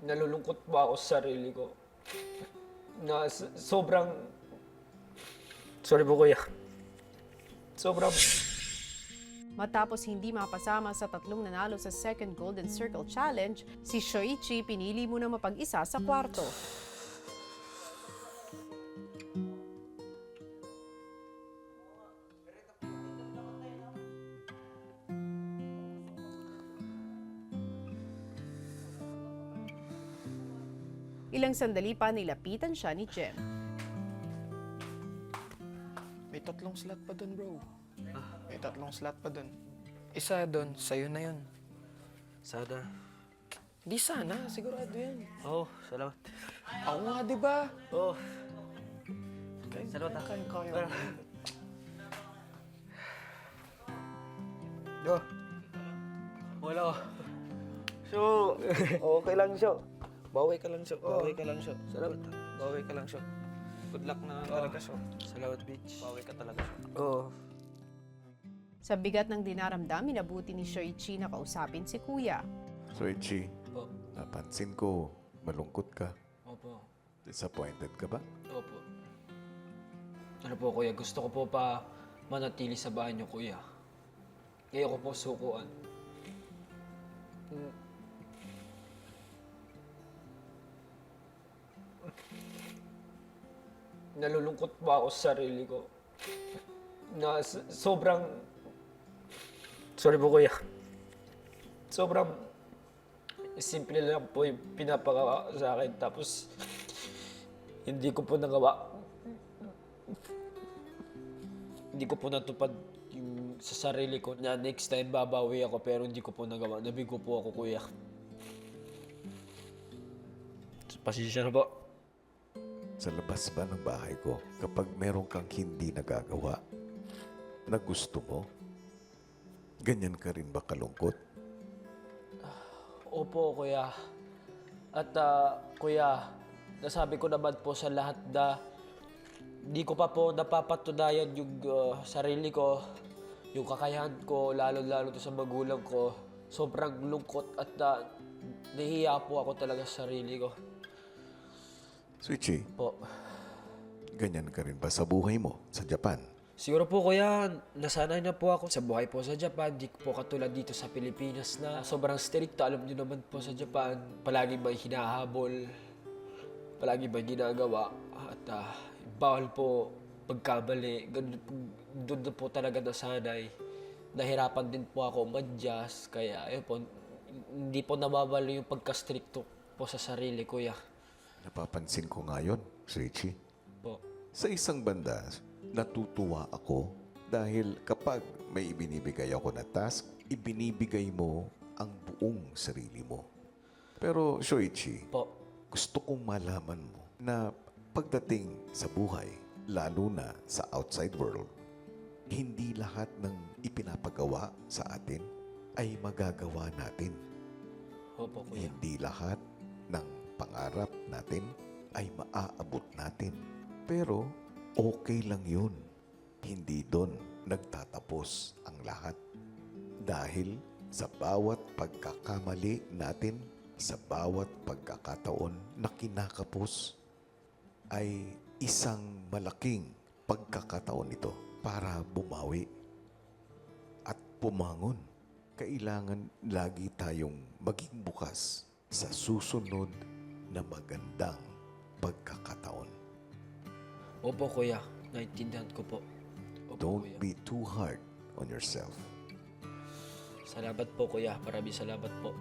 Nalulungkot ba ako sa sarili ko? Na sobrang... Sorry po, kuya. Sobrang... Matapos hindi mapasama sa tatlong nanalo sa second Golden Circle Challenge, si Shoichi pinili muna mapag-isa sa kwarto. Ilang sandali pa nilapitan siya ni Jem. May 3 slot pa dun, bro. May 3 slot pa dun. Isa dun, sa'yo na yun. Sana. Di sana, sigurado yan. Oh, salamat. Ako nga, di ba? Oh, Kaya, salamat. kaya. Yo. Wala. So, okay lang siya. Bawi ka lang, Sho. Bawi ka lang, Sho. Salamat. Bawi ka lang, Sho. Good luck na talaga, Sho. Salamat, bitch. Bawi ka talaga, Sho. Oh. Sa bigat ng dinaramdam, minabuti ni Shoichi na kausapin si Kuya. Soichi, Oh. napansin ko, malungkot ka. Opo. Disappointed ka ba? Opo. Ano po, kuya? Gusto ko po pa manatili sa bahay niyo, kuya. Ngayon ko po sukuan. Nalulungkot ba ako sa sarili ko? Na sobrang... Sorry po, kuya. Sobrang simple lang po yung pinapagawa sa akin. Tapos, hindi ko po nagawa. Hindi ko po natupad yung sa sarili ko na next time babawi ako pero hindi ko po nagawa. Nabigo po ako, kuya. Pasensya na po. Sa labas ba ng bahay ko, kapag meron kang hindi nagagawa na gusto mo, ganyan ka rin ba kalungkot? Opo, kuya. At kuya, nasabi ko naman po sa lahat na di ko pa po napapatunayan yung sarili ko, yung kakayahan ko, lalo-lalo to sa magulang ko. Sobrang lungkot at nahihiya po ako talaga sa sarili ko. Soichi, Po. ganyan ka rin ba sa buhay mo sa Japan? Siguro po kuya, nasanay na po ako sa buhay po sa Japan. Di po katulad dito sa Pilipinas na sobrang stricto. Alam niyo naman po sa Japan, palagi may hinahabol, palagi may ginagawa. At bawal po pagkamali. Doon na po talaga nasanay. Nahirapan din po ako ma-adjust. Kaya ayun po, hindi po nababalo yung pagka-stricto po sa sarili, kuya. Napapansin ko ngayon, Soichi. Po. Sa isang banda, natutuwa ako dahil kapag may ibinibigay ako na task, ibinibigay mo ang buong sarili mo. Pero, Shoichi, Po. gusto kong malaman mo na pagdating sa buhay, lalo na sa outside world, hindi lahat ng ipinapagawa sa atin ay magagawa natin. Opo, kuya. Hindi lahat ng pangarap natin ay maaabot natin. Pero okay lang yun. Hindi doon nagtatapos ang lahat. Dahil sa bawat pagkakamali natin, sa bawat pagkakataon na kinakapos, ay isang malaking pagkakataon ito para bumawi at pumangon. Kailangan lagi tayong maging bukas sa susunod na magandang pagkakataon. Opo, kuya. Naintindihan ko po. Opo, Don't kuya. be too hard on yourself. Salamat po, kuya. Maraming salamat po.